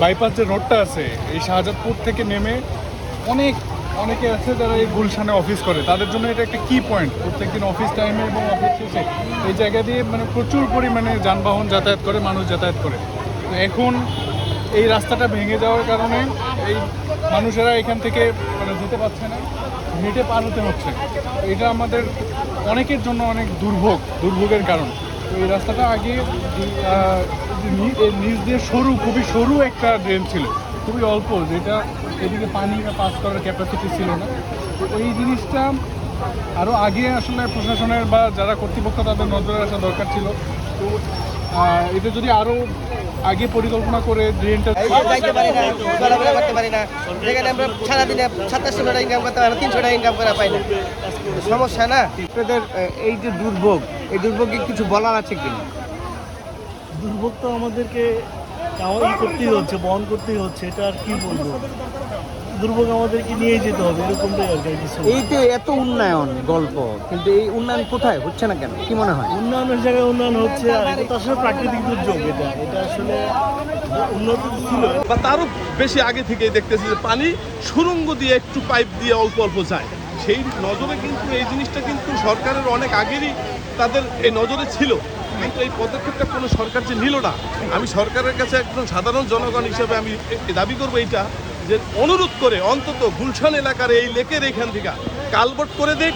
Bypass যে রোডটা আছে এই শাহজাদপুর থেকে নেমে অনেকে আছে যারা এই গুলশানে অফিস করে, তাদের জন্য এটা একটা কি পয়েন্ট। প্রত্যেকদিন অফিস টাইমে এবং অফিস শেষে এই জায়গা দিয়ে মানে প্রচুর পরিমাণে যানবাহন যাতায়াত করে, মানুষ যাতায়াত করে। তো এখন এই রাস্তাটা ভেঙে যাওয়ার কারণে এই মানুষেরা এখান থেকে মানে যেতে পারছে না, হেঁটে পার হতে হচ্ছে। এটা আমাদের অনেকের জন্য অনেক দুর্ভোগের কারণ। তো এই রাস্তাটা আগে নিচ দিয়ে খুবই সরু একটা ড্রেন ছিল, খুবই অল্প, যেটা এদিকে পানি পাস করার ক্যাপাসিটি ছিল না। তো এই জিনিসটা আরও আগে আসলে প্রশাসনের বা যারা কর্তৃপক্ষ তাদের নজরে আসা দরকার ছিল। তো এটা যদি আরও আগে পরিকল্পনা করে ড্রেনটা যাইতে পারি না, চলাফেরা করতে পারি না, যেখানে আমরা সারাদিনে 2700 টাকা ইনকাম করতে পারি না, 300 টাকা ইনকাম করা পাই না, সমস্যা না। আপনাদের এই যে দুর্ভোগ, এই দুর্ভোগে কিছু বলার আছে কিনা? দুর্ভোগ তো আমাদেরকে করতেই হচ্ছে, বহন করতেই হচ্ছে, এটা আর কি বলবো, দুর্ভোগ আমাদেরকে নিয়েই যেতে হবে, এরকমটাই আর কি। এই যে এত উন্নয়ন গল্প, কিন্তু এই উন্নয়ন কোথায় হচ্ছে না কেন, কি মনে হয়? উন্নয়নের জায়গায় উন্নয়ন হচ্ছে, আর এটা তো আসলে প্রাকৃতিক দুর্যোগ, এটা আসলে উন্নত ছিল বা তারও বেশি আগে থেকেই দেখতেছি যে পানি সুড়ঙ্গ দিয়ে একটু পাইপ দিয়ে অল্প অল্প যায়। সেই নজরে কিন্তু এই জিনিসটা কিন্তু সরকারের অনেক আগেরই তাদের এই নজরে ছিল, কিন্তু এই পদক্ষেপটা কোনো সরকার যে নিল না। আমি সরকারের কাছে একজন সাধারণ জনগণ হিসেবে আমি দাবি করবো এইটা, যে অনুরোধ করে অন্তত গুলশান এলাকার এই লেকের এখান থেকে কালভার্ট করে দিক,